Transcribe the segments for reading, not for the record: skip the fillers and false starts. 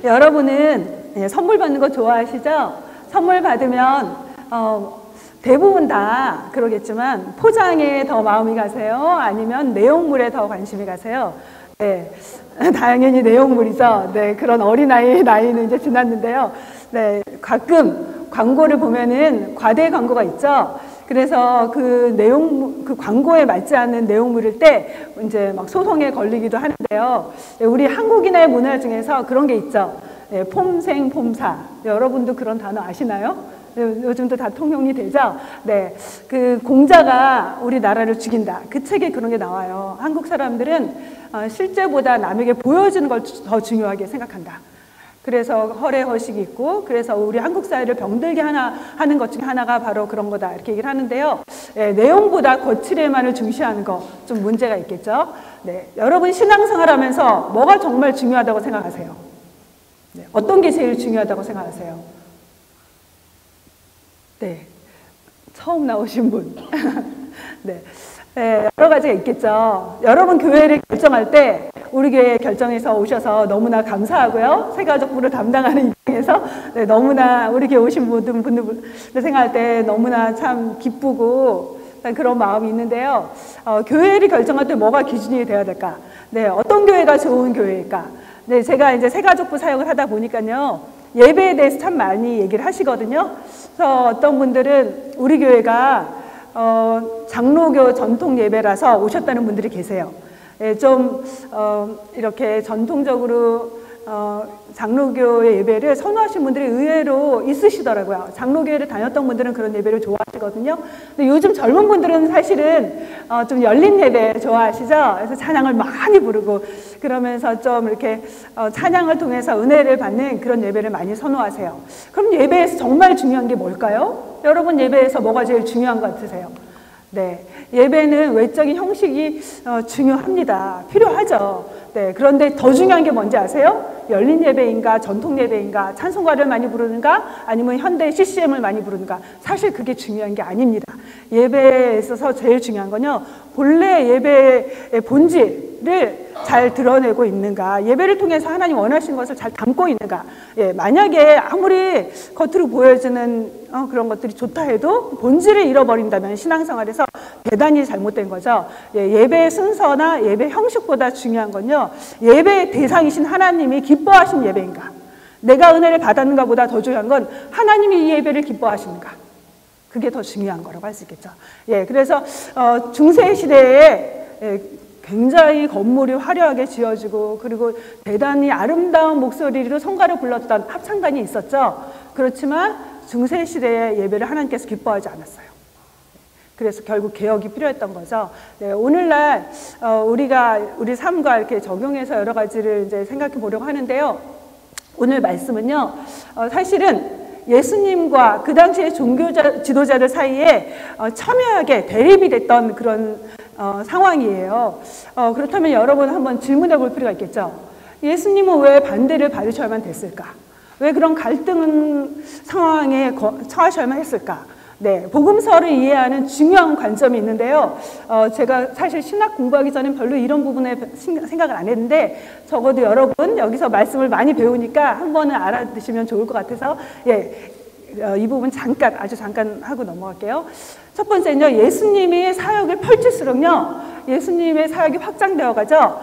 여러분은 선물 받는 거 좋아하시죠? 선물 받으면 대부분 다 그러겠지만 포장에 더 마음이 가세요? 아니면 내용물에 더 관심이 가세요? 네, 당연히 내용물이죠. 네, 그런 나이는 이제 지났는데요. 네, 가끔 광고를 보면은 과대 광고가 있죠. 그래서 그 광고에 맞지 않는 내용물일 때 이제 막 소송에 걸리기도 하는데요. 네, 우리 한국인의 문화 중에서 그런 게 있죠. 네, 폼생, 폼사. 네, 여러분도 그런 단어 아시나요? 네, 요즘도 다 통용이 되죠? 네. 그 공자가 우리나라를 죽인다. 그 책에 그런 게 나와요. 한국 사람들은 실제보다 남에게 보여주는 걸 더 중요하게 생각한다. 그래서 허례허식이 있고, 그래서 우리 한국 사회를 병들게 하는 것 중에 하나가 바로 그런 거다. 이렇게 얘기를 하는데요. 네, 내용보다 거칠에만을 중시하는 거 좀 문제가 있겠죠? 네. 여러분 신앙생활 하면서 뭐가 정말 중요하다고 생각하세요? 네. 어떤 게 제일 중요하다고 생각하세요? 네. 처음 나오신 분. 네. 네, 여러 가지가 있겠죠. 여러분 교회를 결정할 때 우리 교회 결정해서 오셔서 너무나 감사하고요. 새가족부를 담당하는 입장에서 네, 너무나 우리 교회 오신 분들 생각할 때 너무나 참 기쁘고 그런 마음이 있는데요. 교회를 결정할 때 뭐가 기준이 되어야 될까? 네, 어떤 교회가 좋은 교회일까? 네, 제가 이제 새가족부 사역을 하다 보니까요. 예배에 대해서 참 많이 얘기를 하시거든요. 그래서 어떤 분들은 우리 교회가 장로교 전통 예배라서 오셨다는 분들이 계세요. 예, 이렇게 전통적으로 장로교의 예배를 선호하시는 분들이 의외로 있으시더라고요. 장로교회를 다녔던 분들은 그런 예배를 좋아하시거든요. 근데 요즘 젊은 분들은 사실은 좀 열린 예배 좋아하시죠? 그래서 찬양을 많이 부르고 그러면서 좀 이렇게 찬양을 통해서 은혜를 받는 그런 예배를 많이 선호하세요. 그럼 예배에서 정말 중요한 게 뭘까요? 여러분 예배에서 뭐가 제일 중요한 것 같으세요? 네, 예배는 외적인 형식이 중요합니다. 필요하죠. 네, 그런데 더 중요한 게 뭔지 아세요? 열린 예배인가 전통 예배인가 찬송가를 많이 부르는가 아니면 현대 CCM을 많이 부르는가 사실 그게 중요한 게 아닙니다. 예배에 있어서 제일 중요한 건요. 본래 예배의 본질을 잘 드러내고 있는가 예배를 통해서 하나님 원하시는 것을 잘 담고 있는가 예, 만약에 아무리 겉으로 보여지는 그런 것들이 좋다 해도 본질을 잃어버린다면 신앙생활에서 대단히 잘못된 거죠. 예, 예배의 순서나 예배 형식보다 중요한 건요. 예배의 대상이신 하나님이 기뻐하신 예배인가 내가 은혜를 받았는가 보다 더 중요한 건 하나님이 이 예배를 기뻐하시는가 그게 더 중요한 거라고 할 수 있겠죠. 예, 그래서 중세 시대에 굉장히 건물이 화려하게 지어지고 그리고 대단히 아름다운 목소리로 성가를 불렀던 합창단이 있었죠. 그렇지만 중세 시대의 예배를 하나님께서 기뻐하지 않았어요. 그래서 결국 개혁이 필요했던 거죠. 네, 오늘날 우리가 우리 삶과 이렇게 적용해서 여러 가지를 이제 생각해 보려고 하는데요. 오늘 말씀은요, 사실은 예수님과 그 당시의 종교 지도자들 사이에 첨예하게 대립이 됐던 그런 상황이에요. 그렇다면 여러분 한번 질문해 볼 필요가 있겠죠. 예수님은 왜 반대를 받으셔야만 됐을까? 왜 그런 갈등 상황에 처하셔야만 했을까? 네, 복음서를 이해하는 중요한 관점이 있는데요. 제가 사실 신학 공부하기 전엔 별로 이런 부분에 생각을 안 했는데 적어도 여러분 여기서 말씀을 많이 배우니까 한 번은 알아두시면 좋을 것 같아서 예, 이 부분 아주 잠깐 하고 넘어갈게요. 첫 번째는요, 예수님이 사역을 펼칠수록요, 예수님의 사역이 확장되어 가죠.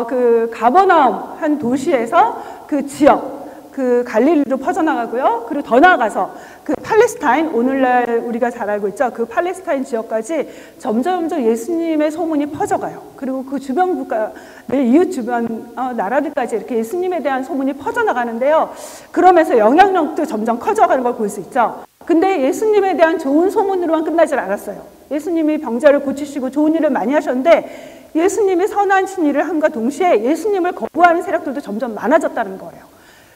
그 가버나움 한 도시에서 그 지역, 그 갈릴리로 퍼져나가고요. 그리고 더 나아가서 그 팔레스타인, 오늘날 우리가 잘 알고 있죠. 그 팔레스타인 지역까지 점점 예수님의 소문이 퍼져가요. 그리고 그 주변 국가, 이웃 주변 나라들까지 이렇게 예수님에 대한 소문이 퍼져나가는데요. 그러면서 영향력도 점점 커져가는 걸 볼 수 있죠. 근데 예수님에 대한 좋은 소문으로만 끝나지 않았어요. 예수님이 병자를 고치시고 좋은 일을 많이 하셨는데 예수님이 선하신 일을 함과 동시에 예수님을 거부하는 세력들도 점점 많아졌다는 거예요.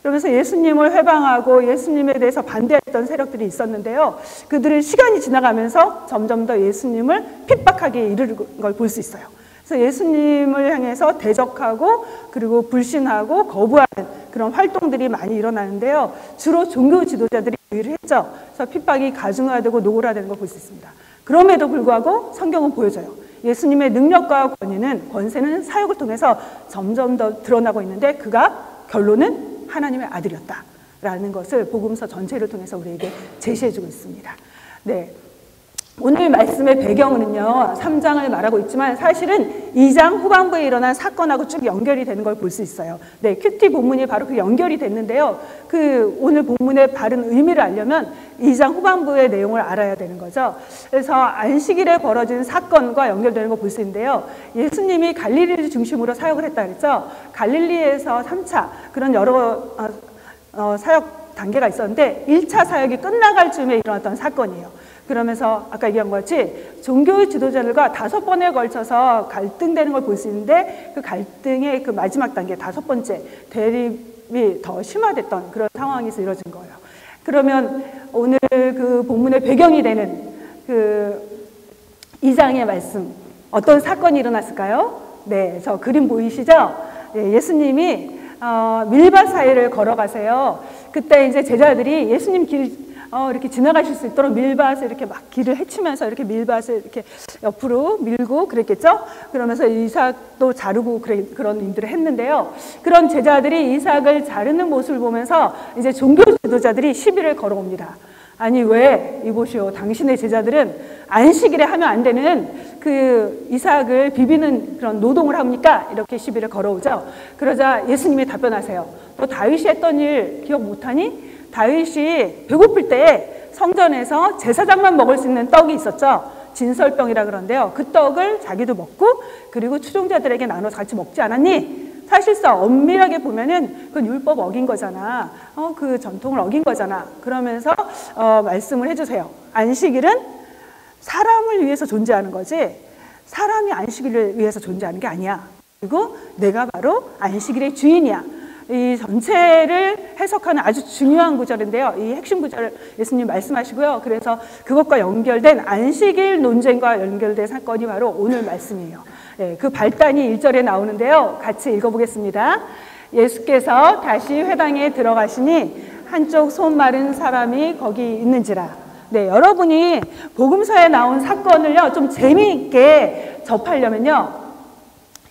그러면서 예수님을 회방하고 예수님에 대해서 반대했던 세력들이 있었는데요. 그들은 시간이 지나가면서 점점 더 예수님을 핍박하게 이르는 걸 볼 수 있어요. 그래서 예수님을 향해서 대적하고 그리고 불신하고 거부하는 그런 활동들이 많이 일어나는데요. 주로 종교 지도자들이 유의를 했죠. 그래서 핍박이 가중화되고 노골화되는 걸 볼 수 있습니다. 그럼에도 불구하고 성경은 보여줘요. 예수님의 능력과 권세는 사역을 통해서 점점 더 드러나고 있는데 결론은 하나님의 아들이었다라는 것을 복음서 전체를 통해서 우리에게 제시해주고 있습니다. 네. 오늘 말씀의 배경은요, 3장을 말하고 있지만 사실은 2장 후반부에 일어난 사건하고 쭉 연결이 되는 걸 볼 수 있어요. 네, 큐티 본문이 바로 그 연결이 됐는데요. 그 오늘 본문의 바른 의미를 알려면 2장 후반부의 내용을 알아야 되는 거죠. 그래서 안식일에 벌어진 사건과 연결되는 걸 볼 수 있는데요. 예수님이 갈릴리를 중심으로 사역을 했다 그랬죠. 갈릴리에서 3차 그런 여러 사역 단계가 있었는데 1차 사역이 끝나갈 즈음에 일어났던 사건이에요. 그러면서 아까 얘기한 것 같이 종교 지도자들과 5번에 걸쳐서 갈등되는 걸 볼 수 있는데 그 갈등의 그 마지막 단계 5번째 대립이 더 심화됐던 그런 상황에서 이루어진 거예요. 그러면 오늘 그 본문의 배경이 되는 그 2장의 말씀 어떤 사건이 일어났을까요? 네, 저 그림 보이시죠? 네, 예수님이 밀밭 사이를 걸어가세요. 그때 이제 제자들이 예수님 길 이렇게 지나가실 수 있도록 밀밭을 이렇게 막 길을 헤치면서 이렇게 밀밭을 이렇게 옆으로 밀고 그랬겠죠? 그러면서 이삭도 자르고 그런 일들을 했는데요. 그런 제자들이 이삭을 자르는 모습을 보면서 이제 종교 지도자들이 시비를 걸어옵니다. 아니 왜 이보시오 당신의 제자들은 안식일에 하면 안 되는 그 이삭을 비비는 그런 노동을 합니까? 이렇게 시비를 걸어오죠. 그러자 예수님이 답변하세요. 너 다윗이 했던 일 기억 못하니? 다윗이 배고플 때 성전에서 제사장만 먹을 수 있는 떡이 있었죠. 진설병이라 그러는데요. 그 떡을 자기도 먹고 그리고 추종자들에게 나눠서 같이 먹지 않았니? 사실상 엄밀하게 보면은 그건 율법 어긴 거잖아. 그 전통을 어긴 거잖아. 그러면서 말씀을 해주세요. 안식일은 사람을 위해서 존재하는 거지 사람이 안식일을 위해서 존재하는 게 아니야. 그리고 내가 바로 안식일의 주인이야. 이 전체를 해석하는 아주 중요한 구절인데요. 이 핵심 구절을 예수님 말씀하시고요. 그래서 그것과 연결된 안식일 논쟁과 연결된 사건이 바로 오늘 말씀이에요. 네, 그 발단이 1절에 나오는데요. 같이 읽어보겠습니다. 예수께서 다시 회당에 들어가시니 한쪽 손 마른 사람이 거기 있는지라. 네, 여러분이 복음서에 나온 사건을요, 좀 재미있게 접하려면요.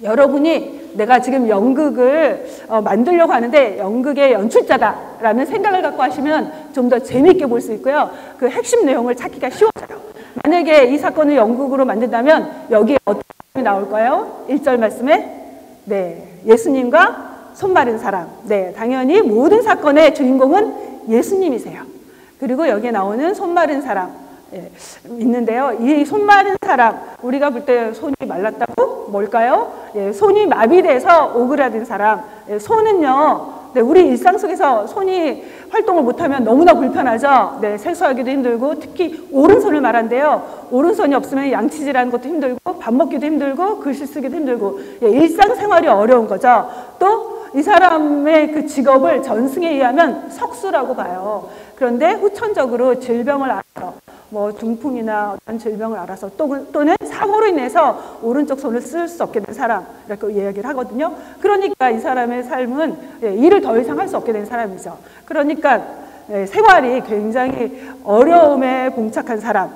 여러분이 내가 지금 연극을 만들려고 하는데 연극의 연출자다라는 생각을 갖고 하시면 좀 더 재미있게 볼 수 있고요. 그 핵심 내용을 찾기가 쉬워져요. 만약에 이 사건을 연극으로 만든다면 여기에 어떤 사람이 나올까요? 1절 말씀에 네, 예수님과 손 마른 사람. 네, 당연히 모든 사건의 주인공은 예수님이세요. 그리고 여기에 나오는 손 마른 사람 있는데요. 이 손 마른 사람, 우리가 볼 때 손이 말랐다고 뭘까요? 손이 마비돼서 오그라든 사람. 손은요, 우리 일상 속에서 손이 활동을 못하면 너무나 불편하죠. 네, 세수하기도 힘들고 특히 오른손을 말한대요. 오른손이 없으면 양치질하는 것도 힘들고 밥 먹기도 힘들고 글씨 쓰기도 힘들고 일상생활이 어려운 거죠. 또 이 사람의 그 직업을 전승에 의하면 석수라고 봐요. 그런데 후천적으로 질병을 알아서 뭐 중풍이나 어떤 질병을 알아서 또는 사고로 인해서 오른쪽 손을 쓸 수 없게 된 사람 이렇게 이야기를 하거든요. 그러니까 이 사람의 삶은 일을 더 이상 할 수 없게 된 사람이죠. 그러니까 생활이 굉장히 어려움에 봉착한 사람.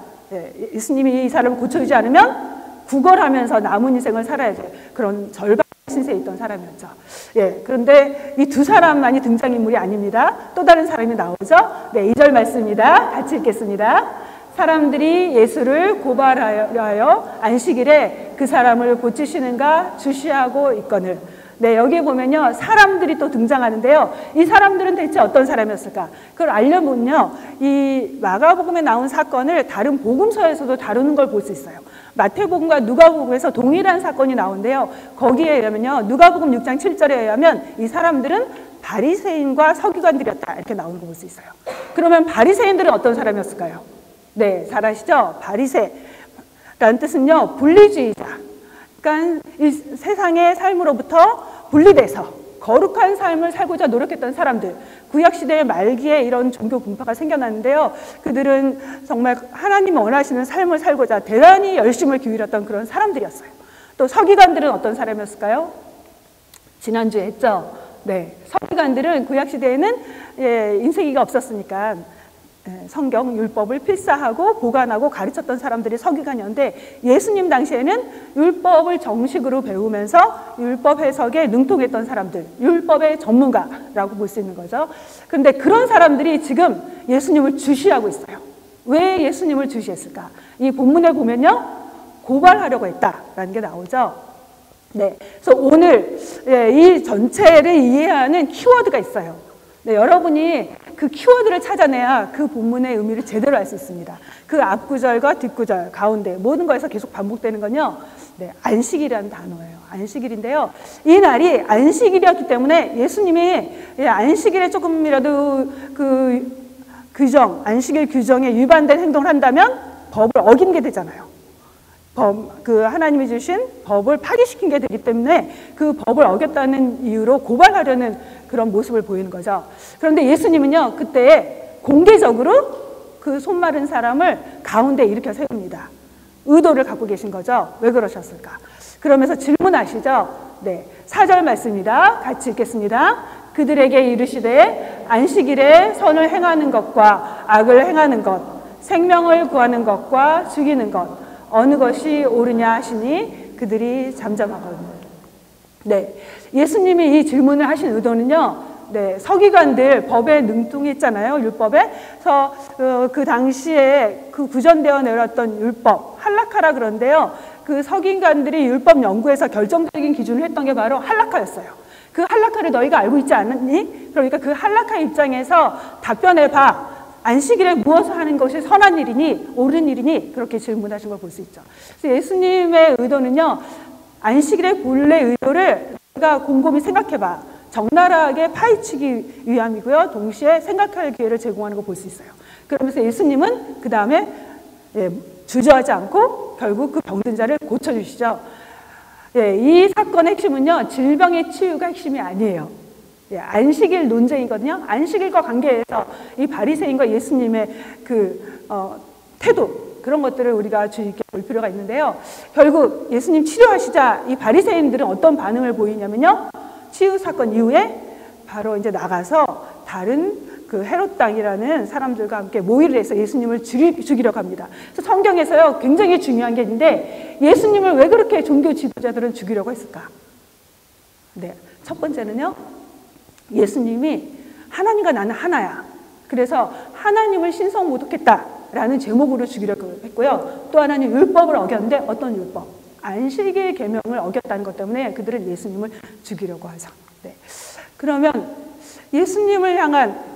예수님이 이 사람을 고쳐주지 않으면 구걸하면서 남은 인생을 살아야 돼. 그런 절반 신세에 있던 사람이었죠. 그런데 이 두 사람만이 등장인물이 아닙니다. 또 다른 사람이 나오죠. 네, 2절 말씀입니다. 같이 읽겠습니다. 사람들이 예수를 고발하여 안식일에 그 사람을 고치시는가 주시하고 있거늘. 네, 여기 보면요. 사람들이 또 등장하는데요. 이 사람들은 대체 어떤 사람이었을까? 그걸 알려보면요. 이 마가복음에 나온 사건을 다른 복음서에서도 다루는 걸 볼 수 있어요. 마태복음과 누가복음에서 동일한 사건이 나오는데요. 거기에 의하면요. 누가복음 6장 7절에 의하면 이 사람들은 바리새인과 서기관들이었다. 이렇게 나오는 거 볼 수 있어요. 그러면 바리새인들은 어떤 사람이었을까요? 네, 잘 아시죠? 바리새라는 뜻은요. 분리주의자. 그러니까 이 세상의 삶으로부터 분리돼서 거룩한 삶을 살고자 노력했던 사람들. 구약시대의 말기에 이런 종교 분파가 생겨났는데요. 그들은 정말 하나님이 원하시는 삶을 살고자 대단히 열심을 기울였던 그런 사람들이었어요. 또 서기관들은 어떤 사람이었을까요? 지난주에 했죠. 네, 서기관들은 구약시대에는 인쇄기가 없었으니까 성경 율법을 필사하고 보관하고 가르쳤던 사람들이 서기관이었는데 예수님 당시에는 율법을 정식으로 배우면서 율법 해석에 능통했던 사람들, 율법의 전문가라고 볼 수 있는 거죠. 그런데 그런 사람들이 지금 예수님을 주시하고 있어요. 왜 예수님을 주시했을까? 이 본문에 보면요, 고발하려고 했다라는 게 나오죠. 네, 그래서 오늘 이 전체를 이해하는 키워드가 있어요. 네, 여러분이 그 키워드를 찾아내야 그 본문의 의미를 제대로 알 수 있습니다. 그 앞구절과 뒷구절 가운데 모든 거에서 계속 반복되는 건요, 네, 안식일이라는 단어예요. 안식일인데요, 이 날이 안식일이었기 때문에 예수님이 안식일에 조금이라도 그 규정, 안식일 규정에 위반된 행동을 한다면 법을 어긴 게 되잖아요. 그 하나님이 주신 법을 파기시킨 게 되기 때문에 그 법을 어겼다는 이유로 고발하려는 그런 모습을 보이는 거죠. 그런데 예수님은요, 그때 공개적으로 그 손 마른 사람을 가운데 일으켜 세웁니다. 의도를 갖고 계신 거죠. 왜 그러셨을까? 그러면서 질문하시죠. 네, 4절 말씀입니다. 같이 읽겠습니다. 그들에게 이르시되 안식일에 선을 행하는 것과 악을 행하는 것, 생명을 구하는 것과 죽이는 것, 어느 것이 옳으냐 하시니 그들이 잠잠하거든요. 네, 예수님이 이 질문을 하신 의도는요, 네, 서기관들 법에 능통했잖아요, 율법에. 그래서 그 당시에 그 구전되어 내렸던 율법, 할라카라 그런데요, 그 서기관들이 율법 연구에서 결정적인 기준을 했던 게 바로 할라카였어요. 그 할라카를 너희가 알고 있지 않았니? 그러니까 그 할라카 입장에서 답변해봐. 안식일에 무엇을 하는 것이 선한 일이니 옳은 일이니? 그렇게 질문하신 걸 볼 수 있죠. 그래서 예수님의 의도는요, 안식일의 본래 의도를 내가 곰곰이 생각해봐. 적나라하게 파헤치기 위함이고요, 동시에 생각할 기회를 제공하는 걸 볼 수 있어요. 그러면서 예수님은 그 다음에 주저하지 않고 결국 그 병든 자를 고쳐주시죠. 이 사건의 핵심은요, 질병의 치유가 핵심이 아니에요. 안식일 논쟁이거든요. 안식일과 관계해서 이 바리새인과 예수님의 그 태도, 그런 것들을 우리가 주의 깊게 볼 필요가 있는데요. 결국 예수님 치료하시자 이 바리새인들은 어떤 반응을 보이냐면요, 치유 사건 이후에 바로 이제 나가서 다른 그 헤롯 당이라는 사람들과 함께 모의를 해서 예수님을 죽이려고 합니다. 그래서 성경에서요, 굉장히 중요한 게 있는데, 예수님을 왜 그렇게 종교 지도자들은 죽이려고 했을까? 네, 첫 번째는요, 예수님이 하나님과 나는 하나야. 그래서 하나님을 신성 모독했다라는 제목으로 죽이려고 했고요. 또 하나는 율법을 어겼는데, 어떤 율법? 안식일 계명을 어겼다는 것 때문에 그들은 예수님을 죽이려고 하죠. 네. 그러면 예수님을 향한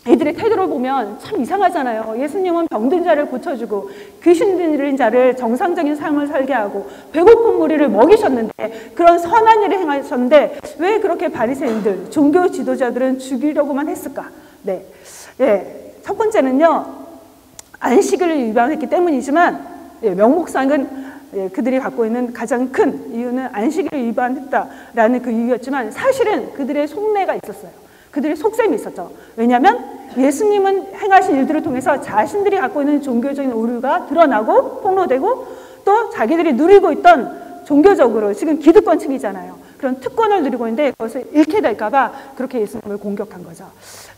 이들의 태도를 보면 참 이상하잖아요. 예수님은 병든 자를 고쳐주고 귀신 들린 자를 정상적인 삶을 살게 하고 배고픈 무리를 먹이셨는데, 그런 선한 일을 행하셨는데 왜 그렇게 바리새인들, 종교 지도자들은 죽이려고만 했을까? 네. 첫 번째는요, 안식일을 위반했기 때문이지만, 명목상은 그들이 갖고 있는 가장 큰 이유는 안식일을 위반했다라는 그 이유였지만, 사실은 그들의 속내가 있었어요. 그들의 속셈이 있었죠. 왜냐하면 예수님은 행하신 일들을 통해서 자신들이 갖고 있는 종교적인 오류가 드러나고 폭로되고, 또 자기들이 누리고 있던 종교적으로 지금 기득권층이잖아요. 그런 특권을 누리고 있는데 그것을 잃게 될까 봐 그렇게 예수님을 공격한 거죠.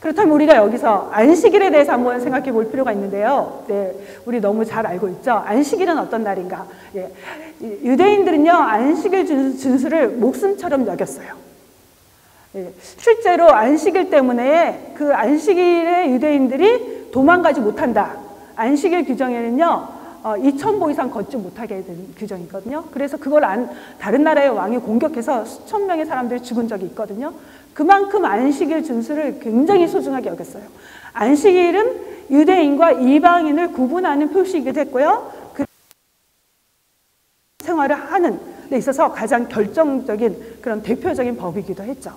그렇다면 우리가 여기서 안식일에 대해서 한번 생각해 볼 필요가 있는데요. 네, 우리 너무 잘 알고 있죠. 안식일은 어떤 날인가? 유대인들은요, 안식일 준수를 목숨처럼 여겼어요. 실제로 안식일 때문에 그 안식일에 유대인들이 도망가지 못한다. 안식일 규정에는요, 2,000보 이상 걷지 못하게 된 규정이거든요. 그래서 그걸 다른 나라의 왕이 공격해서 수천 명의 사람들이 죽은 적이 있거든요. 그만큼 안식일 준수를 굉장히 소중하게 여겼어요. 안식일은 유대인과 이방인을 구분하는 표시이기도 했고요. 그 생활을 하는 데 있어서 가장 결정적인 그런 대표적인 법이기도 했죠.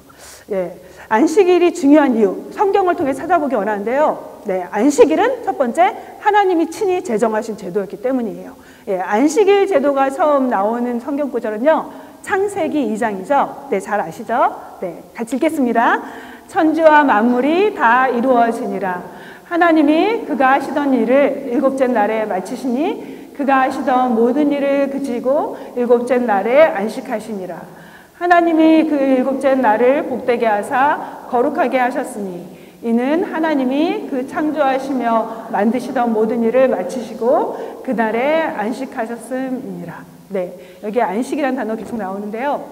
안식일이 중요한 이유, 성경을 통해 찾아보기 원하는데요. 안식일은 첫 번째, 하나님이 친히 제정하신 제도였기 때문이에요. 안식일 제도가 처음 나오는 성경 구절은요, 창세기 2장이죠. 네, 잘 아시죠? 네, 같이 읽겠습니다. 천지와 만물이 다 이루어지니라. 하나님이 그가 하시던 일을 일곱째 날에 마치시니 그가 하시던 모든 일을 그치고 일곱째 날에 안식하시니라. 하나님이 그 일곱째 날을 복되게 하사 거룩하게 하셨으니 이는 하나님이 그 창조하시며 만드시던 모든 일을 마치시고 그날에 안식하셨음이니라. 네, 여기 안식이라는 단어 계속 나오는데요.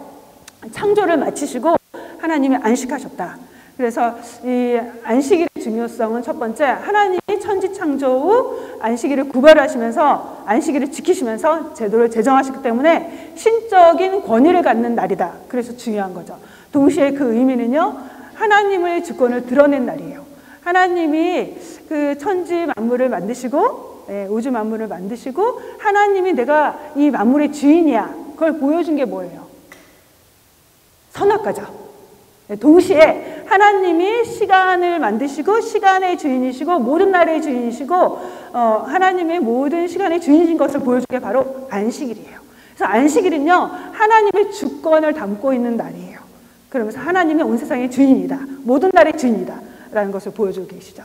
창조를 마치시고 하나님이 안식하셨다. 그래서 이 안식일의 중요성은 첫 번째, 하나님이 천지 창조 후 안식일을 구별하시면서 안식일을 지키시면서 제도를 제정하셨기 때문에 신적인 권위를 갖는 날이다. 그래서 중요한 거죠. 동시에 그 의미는요, 하나님의 주권을 드러낸 날이에요. 하나님이 그 천지 만물을 만드시고, 우주 만물을 만드시고, 하나님이 내가 이 만물의 주인이야. 그걸 보여준 게 뭐예요? 선악과죠. 동시에 하나님이 시간을 만드시고 시간의 주인이시고 모든 날의 주인이시고 하나님의 모든 시간의 주인이신 것을 보여준 게 바로 안식일이에요. 그래서 안식일은요, 하나님의 주권을 담고 있는 날이에요. 그러면서 하나님이 온 세상의 주인이다. 모든 날의 주인이다. 라는 것을 보여주고 계시죠.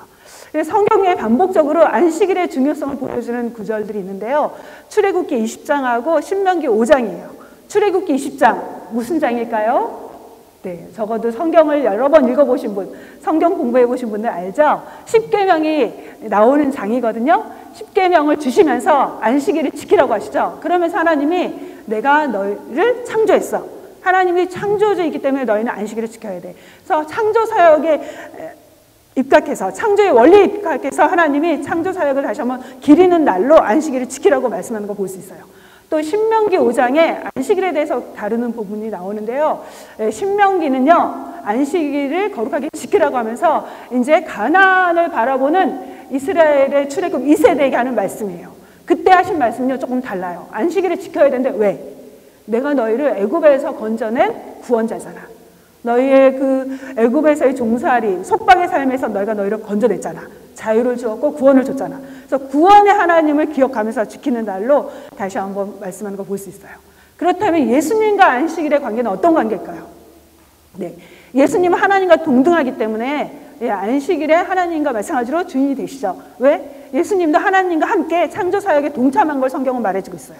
성경에 반복적으로 안식일의 중요성을 보여주는 구절들이 있는데요. 출애굽기 20장하고 신명기 5장이에요. 출애굽기 20장 무슨 장일까요? 네, 적어도 성경을 여러 번 읽어보신 분, 성경 공부해보신 분들 알죠? 십계명이 나오는 장이거든요. 십계명을 주시면서 안식일을 지키라고 하시죠. 그러면서 하나님이 내가 너희를 창조했어. 하나님이 창조주이기 때문에 너희는 안식일을 지켜야 돼. 그래서 창조사역에 입각해서, 창조의 원리에 입각해서 하나님이 창조사역을 다시 한번 기리는 날로 안식일을 지키라고 말씀하는 거 볼 수 있어요. 또 신명기 5장에 안식일에 대해서 다루는 부분이 나오는데요. 신명기는요, 안식일을 거룩하게 지키라고 하면서 이제 가나안을 바라보는 이스라엘의 출애굽 2세대에게 하는 말씀이에요. 그때 하신 말씀은요, 조금 달라요. 안식일을 지켜야 되는데 왜? 내가 너희를 애굽에서 건져낸 구원자잖아. 너희의 그 애굽에서의 종살이, 속박의 삶에서 너희가 너희를 건져냈잖아. 자유를 주었고 구원을 줬잖아. 그래서 구원의 하나님을 기억하면서 지키는 날로 다시 한번 말씀하는 거 볼 수 있어요. 그렇다면 예수님과 안식일의 관계는 어떤 관계일까요? 네, 예수님은 하나님과 동등하기 때문에 안식일에 하나님과 마찬가지로 주인이 되시죠. 왜? 예수님도 하나님과 함께 창조사역에 동참한 걸 성경은 말해주고 있어요.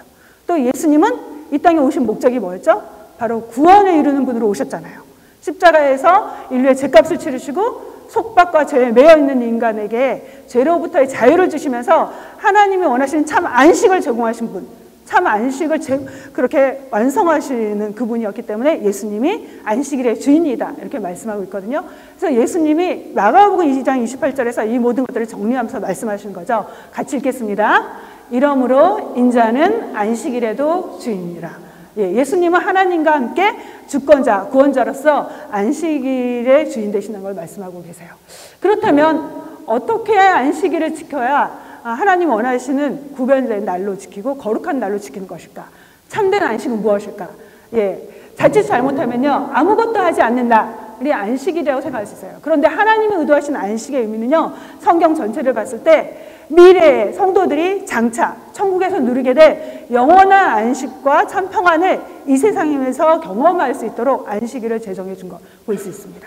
또 예수님은 이 땅에 오신 목적이 뭐였죠? 바로 구원을 이루는 분으로 오셨잖아요. 십자가에서 인류의 죄값을 치르시고 속박과 죄에 매여있는 인간에게 죄로부터의 자유를 주시면서 하나님이 원하시는 참 안식을 제공하신 분, 참 안식을 그렇게 완성하시는 그분이었기 때문에 예수님이 안식일의 주인이다, 이렇게 말씀하고 있거든요. 그래서 예수님이 마가복음 2장 28절에서 이 모든 것들을 정리하면서 말씀하시는 거죠. 같이 읽겠습니다. 이러므로 인자는 안식일에도 주인이라. 예수님은 하나님과 함께 주권자, 구원자로서 안식일의 주인 되시는 걸 말씀하고 계세요. 그렇다면 어떻게 안식일을 지켜야 하나님 원하시는 구별된 날로 지키고 거룩한 날로 지키는 것일까? 참된 안식은 무엇일까? 자칫 잘못하면요, 아무것도 하지 않는 날이 안식일이라고 생각할 수 있어요. 그런데 하나님이 의도하신 안식의 의미는요, 성경 전체를 봤을 때 미래의 성도들이 장차 천국에서 누리게 될 영원한 안식과 참 평안을 이 세상에서 경험할 수 있도록 안식일을 제정해 준 거 볼 수 있습니다.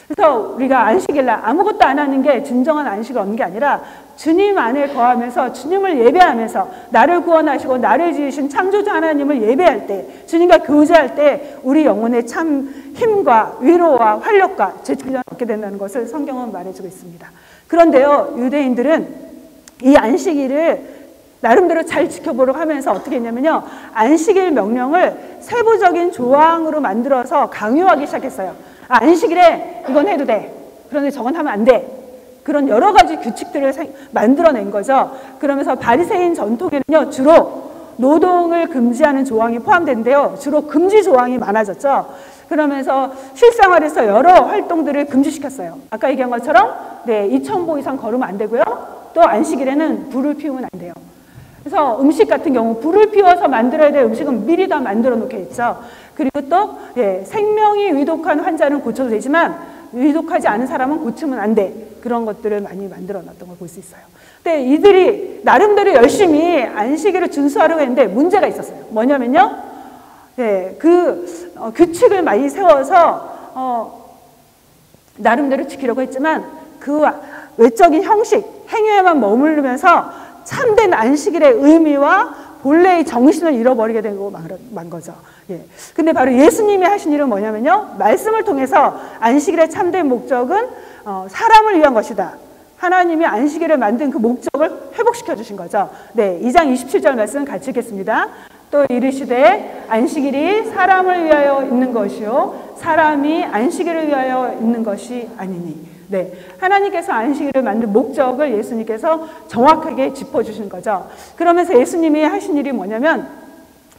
그래서 우리가 안식일날 아무것도 안 하는 게 진정한 안식을 얻는 게 아니라 주님 안에 거하면서 주님을 예배하면서 나를 구원하시고 나를 지으신 창조주 하나님을 예배할 때, 주님과 교제할 때 우리 영혼의 참 힘과 위로와 활력과 재충전을 얻게 된다는 것을 성경은 말해주고 있습니다. 그런데요, 유대인들은 이 안식일을 나름대로 잘 지켜보려고 하면서 어떻게 했냐면요, 안식일 명령을 세부적인 조항으로 만들어서 강요하기 시작했어요. 안식일에 이건 해도 돼. 그런데 저건 하면 안 돼. 그런 여러 가지 규칙들을 만들어낸 거죠. 그러면서 바리새인 전통에는요, 주로 노동을 금지하는 조항이 포함되는데요, 주로 금지 조항이 많아졌죠. 그러면서 실생활에서 여러 활동들을 금지시켰어요. 아까 얘기한 것처럼 2,000보 이상 걸으면 안 되고요. 또 안식일에는 불을 피우면 안 돼요. 그래서 음식 같은 경우 불을 피워서 만들어야 될 음식은 미리 다 만들어 놓게 했죠. 그리고 또 생명이 위독한 환자는 고쳐도 되지만 위독하지 않은 사람은 고치면 안 돼. 그런 것들을 많이 만들어 놨던 걸 볼 수 있어요. 근데 이들이 나름대로 열심히 안식일을 준수하려고 했는데 문제가 있었어요. 뭐냐면요, 그 규칙을 많이 세워서 나름대로 지키려고 했지만 그 외적인 형식, 행위에만 머무르면서 참된 안식일의 의미와 본래의 정신을 잃어버리게 되고 만 거죠. 근데 바로 예수님이 하신 일은 뭐냐면요, 말씀을 통해서 안식일의 참된 목적은 사람을 위한 것이다. 하나님이 안식일을 만든 그 목적을 회복시켜 주신 거죠. 네, 2장 27절 말씀 같이 읽겠습니다. 또 이르시되 안식일이 사람을 위하여 있는 것이요 사람이 안식일을 위하여 있는 것이 아니니. 네, 하나님께서 안식일을 만든 목적을 예수님께서 정확하게 짚어주신 거죠. 그러면서 예수님이 하신 일이 뭐냐면,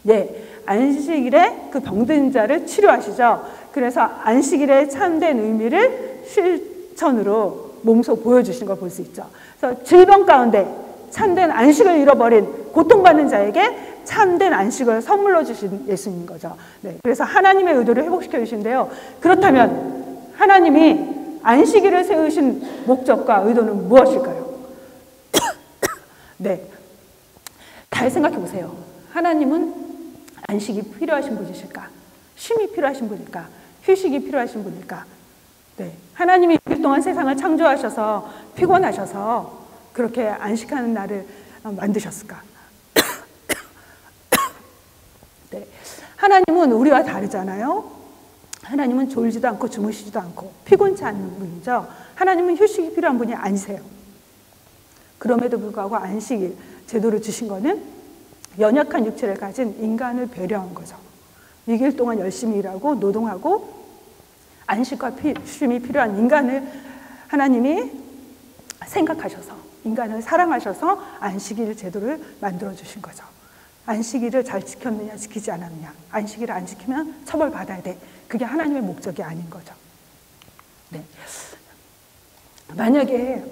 네, 안식일에 그 병든 자를 치료하시죠. 그래서 안식일의 참된 의미를 실천으로 몸소 보여주신 걸 볼 수 있죠. 그래서 질병 가운데 참된 안식을 잃어버린 고통받는 자에게 참된 안식을 선물로 주신 예수님인 거죠. 네, 그래서 하나님의 의도를 회복시켜 주신데요. 그렇다면 하나님이 안식일을 세우신 목적과 의도는 무엇일까요? 네, 잘 생각해 보세요. 하나님은 안식이 필요하신 분이실까? 쉼이 필요하신 분일까? 휴식이 필요하신 분일까? 네, 하나님이 6일 동안 세상을 창조하셔서 피곤하셔서 그렇게 안식하는 날을 만드셨을까? 네, 하나님은 우리와 다르잖아요. 하나님은 졸지도 않고 주무시지도 않고 피곤치 않은 분이죠. 하나님은 휴식이 필요한 분이 아니세요. 그럼에도 불구하고 안식일 제도를 주신 거는 연약한 육체를 가진 인간을 배려한 거죠. 6일 동안 열심히 일하고 노동하고 안식과 쉼이 필요한 인간을 하나님이 생각하셔서 인간을 사랑하셔서 안식일 제도를 만들어 주신 거죠. 안식일을 잘 지켰느냐 지키지 않았느냐, 안식일을 안 지키면 처벌받아야 돼. 그게 하나님의 목적이 아닌 거죠. 네. 만약에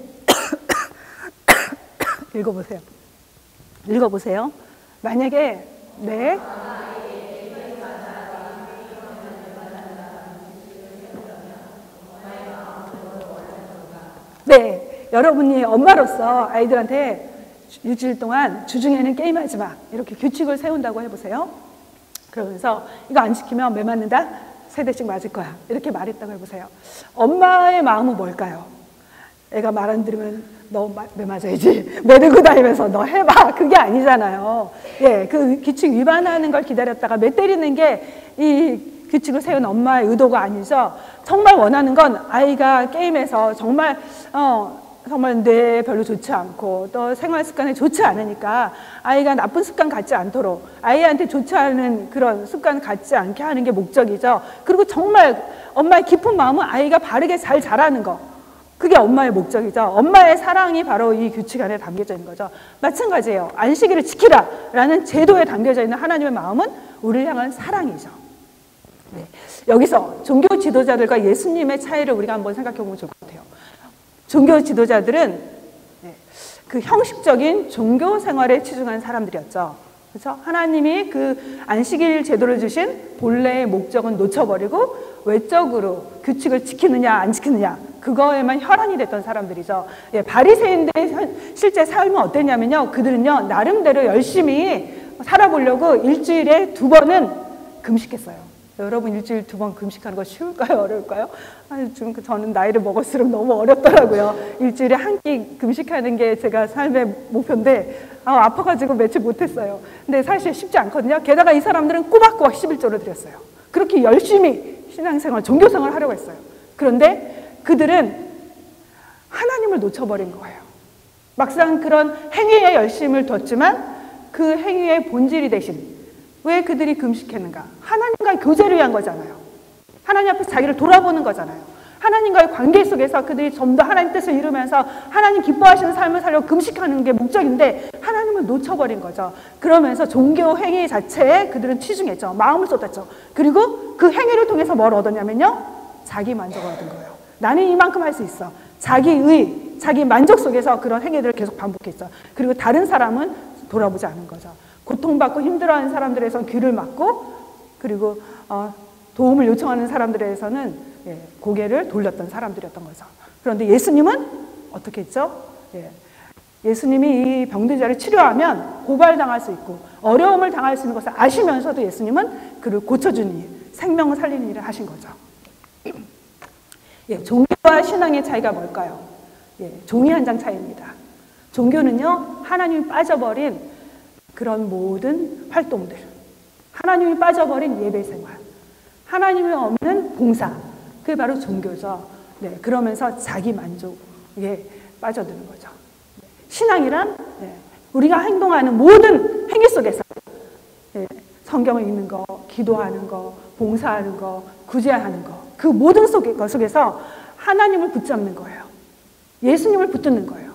읽어보세요. 만약에 여러분이 엄마로서 아이들한테 일주일 동안 주중에는 게임하지 마 이렇게 규칙을 세운다고 해보세요. 그러면서 이거 안 지키면 매 맞는다? 3대씩 맞을 거야 이렇게 말했다고 해보세요. 엄마의 마음은 뭘까요? 애가 말 안 들으면 너 매 맞아야지 매 들고 다니면서 너 해봐, 그게 아니잖아요. 예, 그 규칙 위반하는 걸 기다렸다가 매 때리는 게 이 규칙을 세운 엄마의 의도가 아니죠. 정말 원하는 건 아이가 게임에서 정말 뇌에 별로 좋지 않고 또 생활 습관에 좋지 않으니까 아이가 나쁜 습관 갖지 않도록 아이한테 좋지 않은 그런 습관 갖지 않게 하는 게 목적이죠. 그리고 정말 엄마의 깊은 마음은 아이가 바르게 잘 자라는 거, 그게 엄마의 목적이죠. 엄마의 사랑이 바로 이 규칙 안에 담겨져 있는 거죠. 마찬가지예요. 안식일을 지키라 라는 제도에 담겨져 있는 하나님의 마음은 우리를 향한 사랑이죠. 네. 여기서 종교 지도자들과 예수님의 차이를 우리가 한번 생각해 보면 좋을 것 같아요. 종교 지도자들은 그 형식적인 종교 생활에 치중한 사람들이었죠. 그렇죠? 하나님이 그 안식일 제도를 주신 본래의 목적은 놓쳐버리고 외적으로 규칙을 지키느냐 안 지키느냐 그거에만 혈안이 됐던 사람들이죠. 바리새인들의 실제 삶은 어땠냐면요, 그들은요 나름대로 열심히 살아보려고 일주일에 2번은 금식했어요. 여러분 일주일 2번 금식하는 거 쉬울까요? 어려울까요? 아니, 좀 저는 나이를 먹을수록 너무 어렵더라고요. 일주일에 한 끼 금식하는 게 제가 삶의 목표인데 아파가지고 며칠 못했어요. 근데 사실 쉽지 않거든요. 게다가 이 사람들은 꼬박꼬박 11조를 드렸어요. 그렇게 열심히 신앙생활, 종교생활을 하려고 했어요. 그런데 그들은 하나님을 놓쳐버린 거예요. 막상 그런 행위에 열심을 뒀지만 그 행위의 본질이 되신, 왜 그들이 금식했는가? 하나님과의 교제를 위한 거잖아요. 하나님 앞에서 자기를 돌아보는 거잖아요. 하나님과의 관계 속에서 그들이 좀 더 하나님 뜻을 이루면서 하나님 기뻐하시는 삶을 살려고 금식하는 게 목적인데 하나님을 놓쳐버린 거죠. 그러면서 종교 행위 자체에 그들은 치중했죠. 마음을 쏟았죠. 그리고 그 행위를 통해서 뭘 얻었냐면요, 자기 만족을 얻은 거예요. 나는 이만큼 할 수 있어. 자기의, 자기 만족 속에서 그런 행위들을 계속 반복했죠. 그리고 다른 사람은 돌아보지 않은 거죠. 고통받고 힘들어하는 사람들에선 귀를 막고, 그리고 도움을 요청하는 사람들에서는 고개를 돌렸던 사람들이었던 거죠. 그런데 예수님은 어떻게 했죠? 예수님이 이 병든 자를 치료하면 고발당할 수 있고 어려움을 당할 수 있는 것을 아시면서도 예수님은 그를 고쳐주는 일, 생명을 살리는 일을 하신 거죠. 종교와 신앙의 차이가 뭘까요? 종이 한 장 차이입니다. 종교는요, 하나님이 빠져버린 그런 모든 활동들, 하나님이 빠져버린 예배 생활, 하나님이 없는 봉사, 그게 바로 종교죠. 네, 그러면서 자기 만족에 빠져드는 거죠. 신앙이란 우리가 행동하는 모든 행위 속에서 성경을 읽는 거, 기도하는 거, 봉사하는 거, 구제하는 거, 그 모든 것 속에서 하나님을 붙잡는 거예요. 예수님을 붙드는 거예요.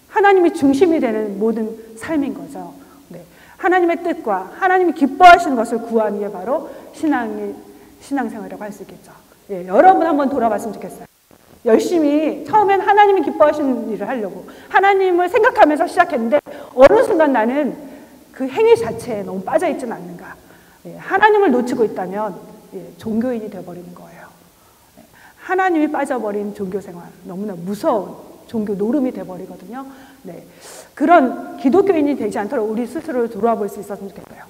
하나님이 중심이 되는 모든 삶인 거죠. 네. 하나님의 뜻과 하나님이 기뻐하시는 것을 구하는 게 바로 신앙생활이라고 할 수 있겠죠. 예, 여러분 한번 돌아봤으면 좋겠어요. 열심히 처음엔 하나님이 기뻐하시는 일을 하려고 하나님을 생각하면서 시작했는데 어느 순간 나는 그 행위 자체에 너무 빠져있지는 않는가. 예, 하나님을 놓치고 있다면 종교인이 되어버리는 거예요. 하나님이 빠져버린 종교생활, 너무나 무서운 종교 노름이 되어버리거든요. 네. 그런 기독교인이 되지 않도록 우리 스스로를 돌아볼 수 있었으면 좋겠어요.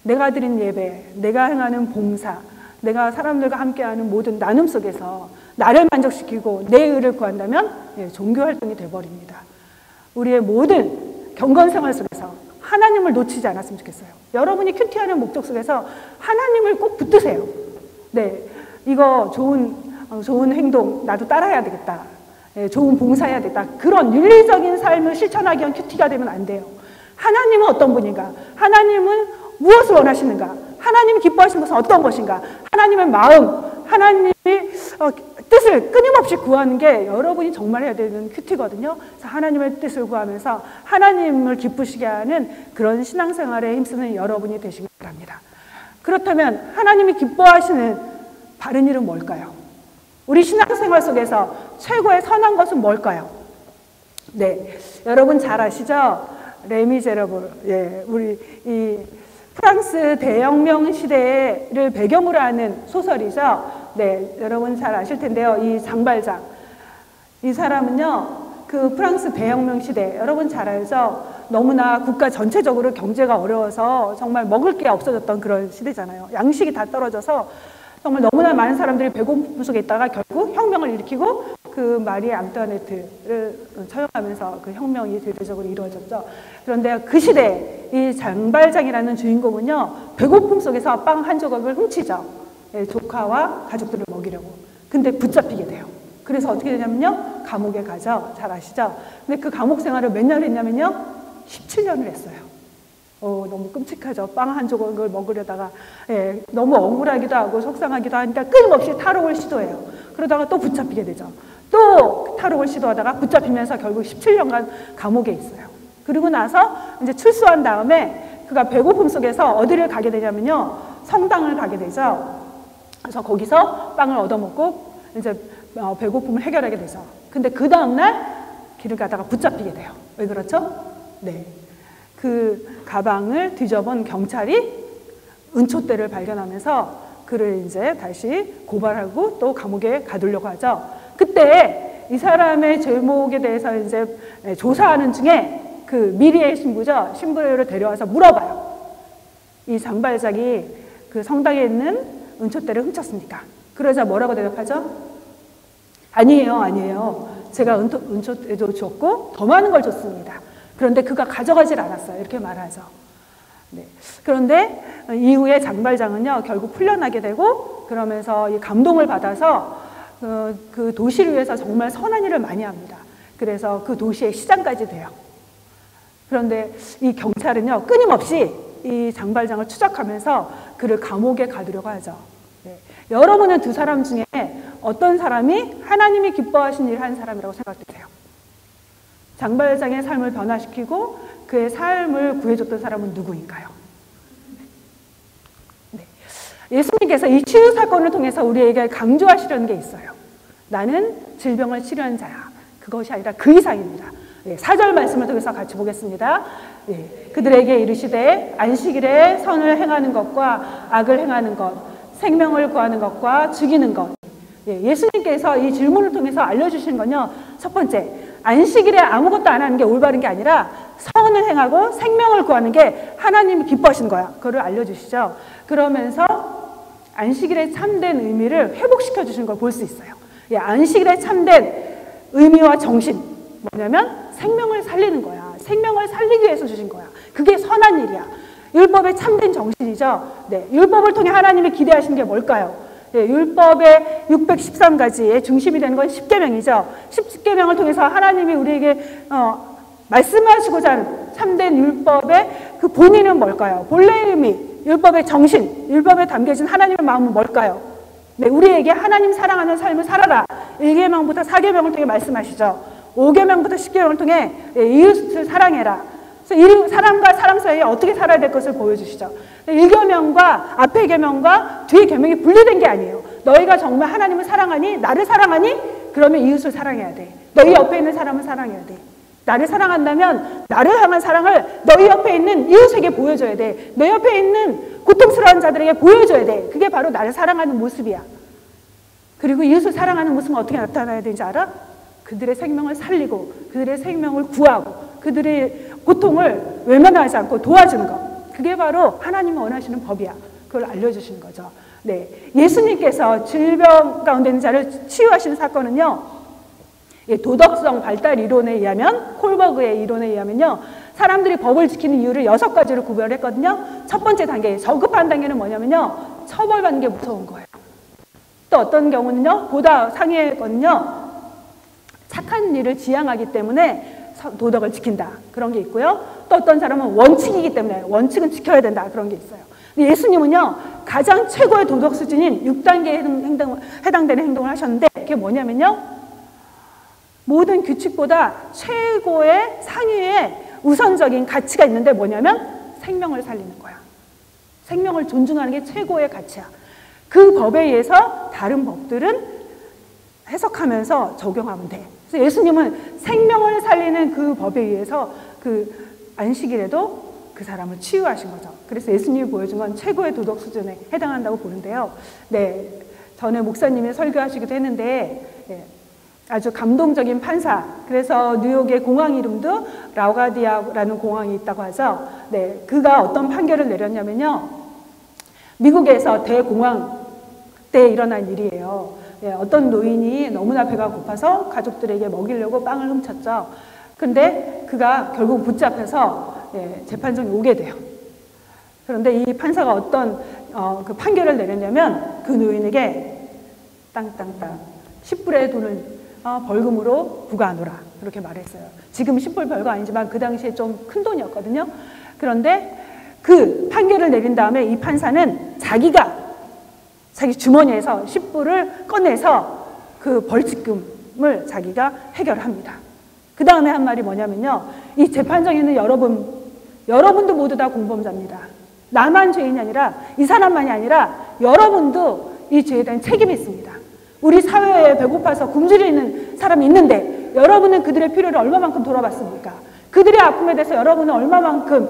내가 드린 예배, 내가 행하는 봉사, 내가 사람들과 함께하는 모든 나눔 속에서 나를 만족시키고 내 의를 구한다면 종교활동이 되어버립니다. 우리의 모든 경건생활 속에서 하나님을 놓치지 않았으면 좋겠어요. 여러분이 큐티하는 목적 속에서 하나님을 꼭 붙드세요. 네, 이거 좋은 행동 나도 따라해야 되겠다. 좋은 봉사해야 되겠다. 그런 윤리적인 삶을 실천하기 위한 큐티가 되면 안 돼요. 하나님은 어떤 분인가? 하나님은 무엇을 원하시는가? 하나님이 기뻐하시는 것은 어떤 것인가? 하나님의 마음, 하나님의 뜻을 끊임없이 구하는 게 여러분이 정말 해야 되는 큐티거든요. 그래서 하나님의 뜻을 구하면서 하나님을 기쁘시게 하는 그런 신앙생활에 힘쓰는 여러분이 되시길 바랍니다. 그렇다면 하나님이 기뻐하시는 바른 일은 뭘까요? 우리 신앙생활 속에서 최고의 선한 것은 뭘까요? 네, 여러분 잘 아시죠? 레미제라블, 우리 이 프랑스 대혁명 시대를 배경으로 하는 소설이죠. 네, 여러분 잘 아실 텐데요. 이 장발장, 이 사람은요, 그 프랑스 대혁명 시대, 여러분 잘 알죠? 너무나 국가 전체적으로 경제가 어려워서 정말 먹을 게 없어졌던 그런 시대잖아요. 양식이 다 떨어져서 정말 너무나 많은 사람들이 배고픔 속에 있다가 결국 혁명을 일으키고 그 마리 앙뚜아네트를 처형하면서 그 혁명이 대대적으로 이루어졌죠. 그런데 그 시대에 이 장발장이라는 주인공은요, 배고픔 속에서 빵 한 조각을 훔치죠. 조카와 가족들을 먹이려고. 근데 붙잡히게 돼요. 그래서 어떻게 되냐면요, 감옥에 가죠. 잘 아시죠? 근데 그 감옥 생활을 몇 년을 했냐면요, 17년을 했어요. 너무 끔찍하죠. 빵 한 조각을 먹으려다가 너무 억울하기도 하고 속상하기도 하니까 끊임없이 탈옥을 시도해요. 그러다가 또 붙잡히게 되죠. 또 탈옥을 시도하다가 붙잡히면서 결국 17년간 감옥에 있어요. 그리고 나서 이제 출소한 다음에 그가 배고픔 속에서 어디를 가게 되냐면요, 성당을 가게 되죠. 그래서 거기서 빵을 얻어먹고 이제 배고픔을 해결하게 되죠. 근데 그 다음날 길을 가다가 붙잡히게 돼요. 왜 그렇죠? 네. 그 가방을 뒤져본 경찰이 은초대를 발견하면서 그를 이제 다시 고발하고 또 감옥에 가두려고 하죠. 그때 이 사람의 죄목에 대해서 이제 조사하는 중에 그 미리의 신부죠. 신부를 데려와서 물어봐요. 이 장발장이 그 성당에 있는 은초대를 훔쳤습니까? 그러자 뭐라고 대답하죠? 아니에요. 제가 은초대도 줬고 더 많은 걸 줬습니다. 그런데 그가 가져가질 않았어요. 이렇게 말하죠. 네. 그런데 이후에 장발장은요, 결국 풀려나게 되고 그러면서 이 감동을 받아서 그 도시를 위해서 정말 선한 일을 많이 합니다. 그래서 그 도시의 시장까지 돼요. 그런데 이 경찰은요, 끊임없이 이 장발장을 추적하면서 그를 감옥에 가두려고 하죠. 네. 여러분은 두 사람 중에 어떤 사람이 하나님이 기뻐하신 일을 한 사람이라고 생각되세요? 장발장의 삶을 변화시키고 그의 삶을 구해줬던 사람은 누구인가요? 네. 예수님께서 이 치유 사건을 통해서 우리에게 강조하시려는 게 있어요. 나는 질병을 치료한 자야. 그것이 아니라 그 이상입니다. 4절 말씀을 통해서 같이 보겠습니다. 그들에게 이르시되 안식일에 선을 행하는 것과 악을 행하는 것, 생명을 구하는 것과 죽이는 것. 예수님께서 이 질문을 통해서 알려주신 건요, 첫 번째, 안식일에 아무것도 안 하는 게 올바른 게 아니라 선을 행하고 생명을 구하는 게 하나님이 기뻐하시는 거야. 그거를 알려주시죠. 그러면서 안식일의 참된 의미를 회복시켜 주신 걸 볼 수 있어요. 안식일의 참된 의미와 정신, 뭐냐면 생명을 살리는 거야. 생명을 살리기 위해서 주신 거야. 그게 선한 일이야. 율법의 참된 정신이죠. 네, 율법을 통해 하나님이 기대하시는 게 뭘까요? 예, 율법의 613가지의 중심이 되는 건 십계명이죠. 십계명을 통해서 하나님이 우리에게 말씀하시고자 하는 참된 율법의 그 본의는 뭘까요? 본래의 의미, 율법의 정신, 율법에 담겨진 하나님의 마음은 뭘까요? 네, 우리에게 하나님 사랑하는 삶을 살아라. 1계명부터 4계명을 통해 말씀하시죠. 5계명부터 10계명을 통해 이웃을 사랑해라. 그래서 사람과 사람 사이에 어떻게 살아야 될 것을 보여주시죠. 1계명과 앞의 계명과 뒤의 계명이 분리된 게 아니에요. 너희가 정말 하나님을 사랑하니, 나를 사랑하니, 그러면 이웃을 사랑해야 돼. 너희 옆에 있는 사람을 사랑해야 돼. 나를 사랑한다면 나를 향한 사랑을 너희 옆에 있는 이웃에게 보여줘야 돼. 너 옆에 있는 고통스러운 자들에게 보여줘야 돼. 그게 바로 나를 사랑하는 모습이야. 그리고 이웃을 사랑하는 모습은 어떻게 나타나야 되는지 알아? 그들의 생명을 살리고 그들의 생명을 구하고 그들의 고통을 외면하지 않고 도와주는 것. 그게 바로 하나님이 원하시는 법이야. 그걸 알려주시는 거죠. 네, 예수님께서 질병 가운데 있는 자를 치유하시는 사건은요, 도덕성 발달 이론에 의하면, 콜버그의 이론에 의하면요, 사람들이 법을 지키는 이유를 6가지로 구별했거든요. 첫 번째 단계, 저급한 단계는 뭐냐면요, 처벌받는 게 무서운 거예요. 또 어떤 경우는요, 보다 상위의 거는요, 착한 일을 지향하기 때문에 도덕을 지킨다. 그런 게 있고요. 또 어떤 사람은 원칙이기 때문에 원칙은 지켜야 된다. 그런 게 있어요. 근데 예수님은요, 가장 최고의 도덕 수준인 6단계에 해당되는 행동을 하셨는데, 그게 뭐냐면요, 모든 규칙보다 최고의 상위의 우선적인 가치가 있는데 뭐냐면 생명을 살리는 거야. 생명을 존중하는 게 최고의 가치야. 그 법에 의해서 다른 법들은 해석하면서 적용하면 돼. 그래서 예수님은 생명을 살리는 그 법에 의해서 그 안식일에도 그 사람을 치유하신 거죠. 그래서 예수님이 보여준 건 최고의 도덕 수준에 해당한다고 보는데요. 네, 전에 목사님이 설교하시기도 했는데, 아주 감동적인 판사. 그래서 뉴욕의 공항 이름도 라우가디아라는 공항이 있다고 하죠. 네, 그가 어떤 판결을 내렸냐면요, 미국에서 대공황 때 일어난 일이에요. 어떤 노인이 너무나 배가 고파서 가족들에게 먹이려고 빵을 훔쳤죠. 근데 그가 결국 붙잡혀서 재판정에 오게 돼요. 그런데 이 판사가 어떤 그 판결을 내렸냐면 그 노인에게 땅땅땅 10불의 돈을 벌금으로 부과하노라, 그렇게 말했어요. 지금 10불 별거 아니지만 그 당시에 좀 큰 돈이었거든요. 그런데 그 판결을 내린 다음에 이 판사는 자기 주머니에서 10불을 꺼내서 그 벌칙금을 자기가 해결합니다. 그 다음에 한 말이 뭐냐면요, 이 재판정에 있는 여러분도 모두 다 공범자입니다. 나만 죄인이 아니라, 이 사람만이 아니라 여러분도 이 죄에 대한 책임이 있습니다. 우리 사회에 배고파서 굶주리는 사람이 있는데 여러분은 그들의 필요를 얼마만큼 돌아봤습니까? 그들의 아픔에 대해서 여러분은 얼마만큼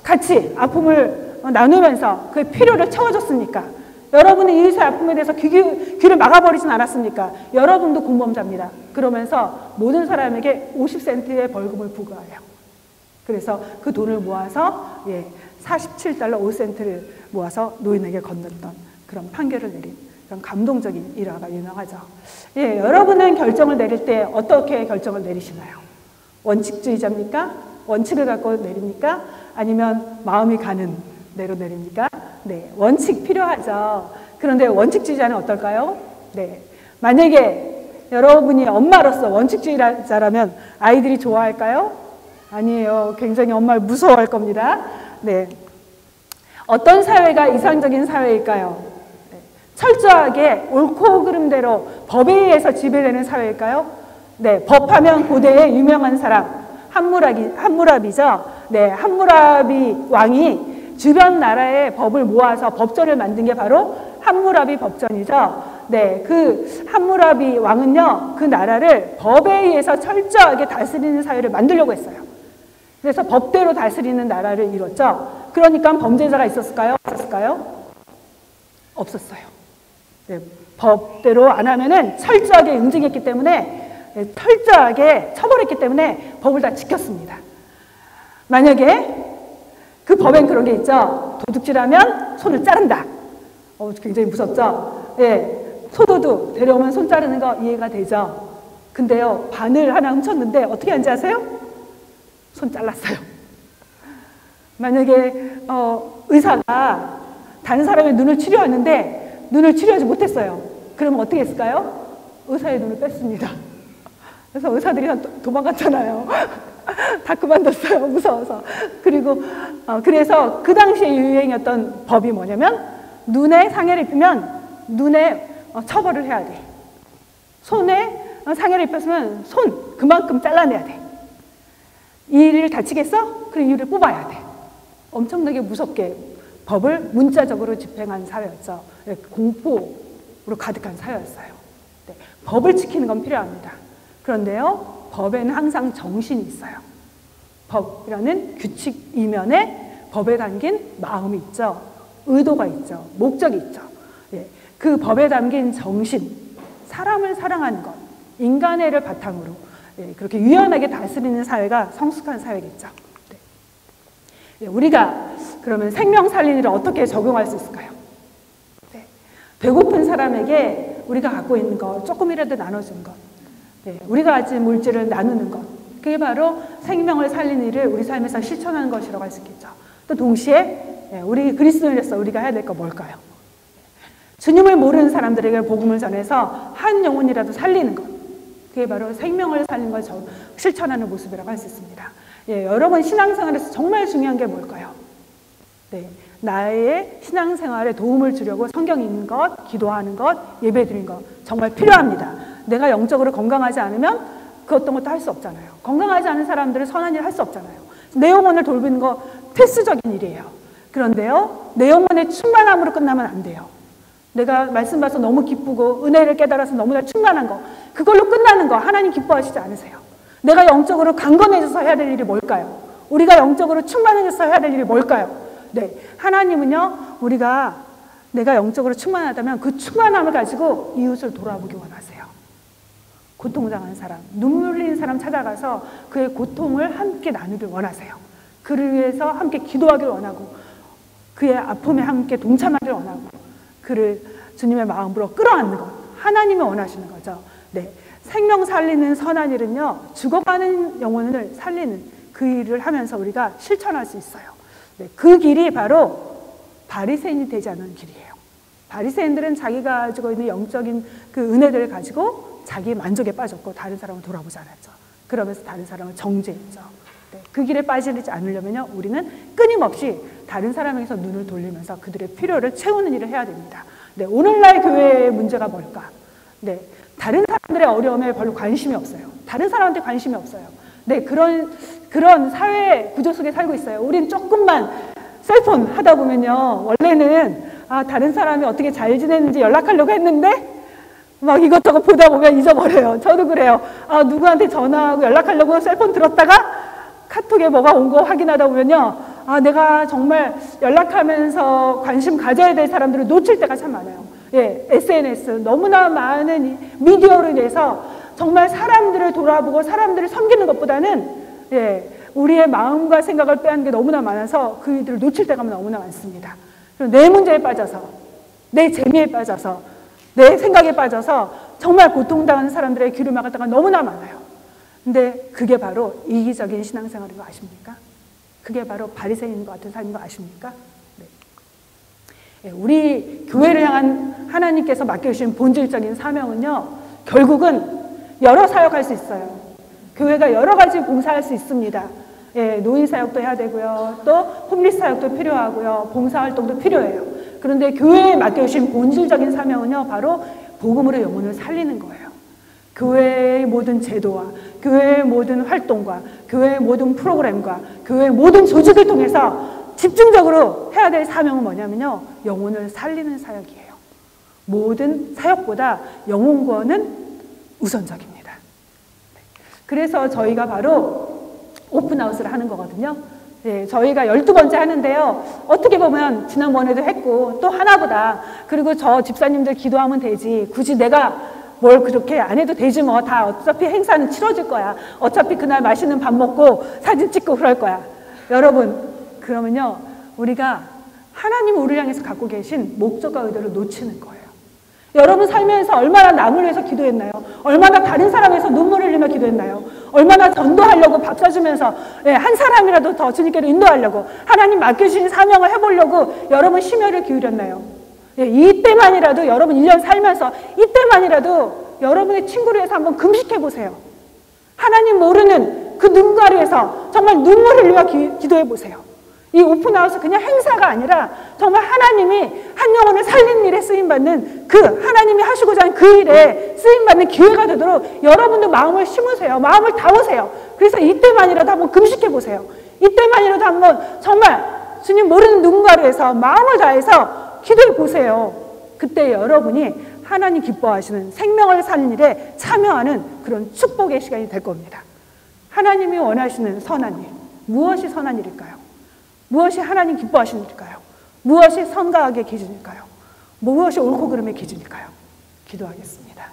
같이 아픔을 나누면서 그 필요를 채워줬습니까? 여러분은 이웃의 아픔에 대해서 귀를 막아버리진 않았습니까? 여러분도 공범자입니다. 그러면서 모든 사람에게 50센트의 벌금을 부과해요. 그래서 그 돈을 모아서 47달러 5센트를 모아서 노인에게 건넸던 그런 판결을 내린 그런 감동적인 일화가 유명하죠. 여러분은 결정을 내릴 때 어떻게 결정을 내리시나요? 원칙주의자입니까? 원칙을 갖고 내립니까? 아니면 마음이 가는 대로 내립니까? 네, 원칙 필요하죠. 그런데 원칙주의자는 어떨까요? 네, 만약에 여러분이 엄마로서 원칙주의자라면 아이들이 좋아할까요? 아니에요. 굉장히 엄마를 무서워할 겁니다. 네, 어떤 사회가 이상적인 사회일까요? 네, 철저하게 옳고 그름대로 법에 의해서 지배되는 사회일까요? 네, 법하면 고대의 유명한 사람 함무라비죠. 네, 함무라비 왕이 주변 나라의 법을 모아서 법전을 만든 게 바로 함무라비 법전이죠. 네, 그 함무라비 왕은요, 그 나라를 법에 의해서 철저하게 다스리는 사회를 만들려고 했어요. 그래서 법대로 다스리는 나라를 이뤘죠. 그러니까 범죄자가 있었을까요? 없었을까요? 없었어요. 네, 법대로 안 하면은 철저하게 응징했기 때문에, 철저하게 처벌했기 때문에 법을 다 지켰습니다. 만약에 그 법엔 그런 게 있죠. 도둑질하면 손을 자른다. 굉장히 무섭죠. 소도둑 데려오면 손 자르는 거 이해가 되죠. 근데요, 바늘 하나 훔쳤는데 어떻게 하는지 아세요? 손 잘랐어요. 만약에 의사가 다른 사람의 눈을 치료하는데 눈을 치료하지 못했어요. 그러면 어떻게 했을까요? 의사의 눈을 뺐습니다. 그래서 의사들이 다 도망갔잖아요. 다 그만뒀어요. 무서워서. 그리고 그래서 그 당시에 유행이었던 법이 뭐냐면 눈에 상해를 입히면 눈에 처벌을 해야 돼. 손에 상해를 입혔으면 손 그만큼 잘라내야 돼. 이 일을 다치겠어? 그럼 이 일을 뽑아야 돼. 엄청나게 무섭게 법을 문자적으로 집행한 사회였죠. 공포로 가득한 사회였어요. 네, 법을 지키는 건 필요합니다. 그런데요, 법에는 항상 정신이 있어요. 법이라는 규칙 이면에 법에 담긴 마음이 있죠. 의도가 있죠. 목적이 있죠. 예, 그 법에 담긴 정신, 사람을 사랑하는 것, 인간의 애를 바탕으로 그렇게 유연하게 다스리는 사회가 성숙한 사회겠죠. 네. 우리가 그러면 생명 살리는 일을 어떻게 적용할 수 있을까요? 네. 배고픈 사람에게 우리가 갖고 있는 것 조금이라도 나눠주는 것, 네. 우리가 가진 물질을 나누는 것, 그게 바로 생명을 살리는 일을 우리 삶에서 실천하는 것이라고 할 수 있겠죠. 또 동시에 우리 그리스도인으로서 우리가 해야 될 건 뭘까요? 주님을 모르는 사람들에게 복음을 전해서 한 영혼이라도 살리는 것, 그게 바로 생명을 살리는 걸 실천하는 모습이라고 할 수 있습니다. 예, 여러분 신앙생활에서 정말 중요한 게 뭘까요? 네, 나의 신앙생활에 도움을 주려고 성경 읽는 것, 기도하는 것, 예배드리는 것 정말 필요합니다. 내가 영적으로 건강하지 않으면 그 어떤 것도 할 수 없잖아요. 건강하지 않은 사람들은 선한 일 할 수 없잖아요. 내 영혼을 돌보는 거 필수적인 일이에요. 그런데요, 내 영혼의 충만함으로 끝나면 안 돼요. 내가 말씀 봐서 너무 기쁘고 은혜를 깨달아서 너무나 충만한 거, 그걸로 끝나는 거 하나님 기뻐하시지 않으세요. 내가 영적으로 강건해져서 해야 될 일이 뭘까요? 우리가 영적으로 충만해져서 해야 될 일이 뭘까요? 네, 하나님은요, 내가 영적으로 충만하다면 그 충만함을 가지고 이웃을 돌아보기 원하세요. 고통당한 사람, 눈물 흘리는 사람 찾아가서 그의 고통을 함께 나누길 원하세요. 그를 위해서 함께 기도하길 원하고 그의 아픔에 함께 동참하길 원하고 그를 주님의 마음으로 끌어안는 것, 하나님이 원하시는 거죠. 네, 생명 살리는 선한 일은요, 죽어가는 영혼을 살리는 그 일을 하면서 우리가 실천할 수 있어요. 네, 그 길이 바로 바리새인이 되지 않는 길이에요. 바리새인들은 자기가 가지고 있는 영적인 그 은혜들을 가지고 자기 만족에 빠졌고 다른 사람을 돌아보지 않았죠. 그러면서 다른 사람을 정죄했죠. 네, 그 길에 빠지지 않으려면요, 우리는 끊임없이 다른 사람에게서 눈을 돌리면서 그들의 필요를 채우는 일을 해야 됩니다. 네, 오늘날 교회의 문제가 뭘까? 네, 다른 사람들의 어려움에 별로 관심이 없어요. 다른 사람한테 관심이 없어요. 네, 그런 사회 구조 속에 살고 있어요. 우린 조금만 셀폰 하다 보면요, 원래는 다른 사람이 어떻게 잘 지내는지 연락하려고 했는데 막 이것저것 보다 보면 잊어버려요. 저도 그래요. 누구한테 전화하고 연락하려고 셀폰 들었다가 카톡에 뭐가 온 거 확인하다 보면요, 내가 정말 연락하면서 관심 가져야 될 사람들을 놓칠 때가 참 많아요. 예, SNS 너무나 많은 미디어로 인해서 정말 사람들을 돌아보고 사람들을 섬기는 것보다는 우리의 마음과 생각을 빼앗는 게 너무나 많아서 그 일들을 놓칠 때가 너무나 많습니다. 내 문제에 빠져서, 내 재미에 빠져서, 내 생각에 빠져서 정말 고통당하는 사람들의 귀를 막을 때가 너무나 많아요. 근데 그게 바로 이기적인 신앙생활인 거 아십니까? 그게 바로 바리새인 것 같은 삶인 거 아십니까? 네. 우리 교회를 향한 하나님께서 맡겨주신 본질적인 사명은요, 결국은 여러 사역할 수 있어요. 교회가 여러 가지 봉사할 수 있습니다. 예, 노인 사역도 해야 되고요, 또 홈리스 사역도 필요하고요, 봉사활동도 필요해요. 그런데 교회에 맡겨주신 본질적인 사명은요, 바로 복음으로 영혼을 살리는 거예요. 교회의 모든 제도와 교회의 모든 활동과 교회의 모든 프로그램과 교회의 모든 조직을 통해서 집중적으로 해야 될 사명은 뭐냐면요, 영혼을 살리는 사역이에요. 모든 사역보다 영혼 구원은 우선적입니다. 그래서 저희가 바로 오픈하우스를 하는 거거든요. 예, 저희가 12번째 하는데요, 어떻게 보면 지난번에도 했고 또 하나보다, 그리고 저 집사님들 기도하면 되지, 굳이 내가 뭘 그렇게 안 해도 되지 뭐, 다 어차피 행사는 치러질 거야, 어차피 그날 맛있는 밥 먹고 사진 찍고 그럴 거야. 여러분, 그러면요, 우리가 하나님이 우리를 향해서 갖고 계신 목적과 의도를 놓치는 거예요. 여러분 살면서 얼마나 남을 위해서 기도했나요? 얼마나 다른 사람을 위해서 눈물을 흘리며 기도했나요? 얼마나 전도하려고 밥 사주면서 한 사람이라도 더 주님께로 인도하려고, 하나님 맡겨주신 사명을 해보려고 여러분 심혈을 기울였나요? 예, 이때만이라도 여러분 1년 살면서 이때만이라도 여러분의 친구를 위해서 한번 금식해 보세요. 하나님 모르는 그 눈가리에서 정말 눈물을 흘려 기도해 보세요. 이 오픈하우스 그냥 행사가 아니라 정말 하나님이 한 영혼을 살리는 일에 쓰임받는 그 하나님이 하시고자 하는 그 일에 쓰임받는 기회가 되도록 여러분도 마음을 심으세요. 마음을 다우세요. 그래서 이때만이라도 한번 금식해 보세요. 이때만이라도 한번 정말 주님 모르는 눈가리에서 마음을 다해서 기도해 보세요. 그때 여러분이 하나님 기뻐하시는 생명을 사는 일에 참여하는 그런 축복의 시간이 될 겁니다. 하나님이 원하시는 선한 일, 무엇이 선한 일일까요? 무엇이 하나님 기뻐하시는 일일까요? 무엇이 선가학의 기준일까요? 무엇이 옳고 그름의 기준일까요? 기도하겠습니다.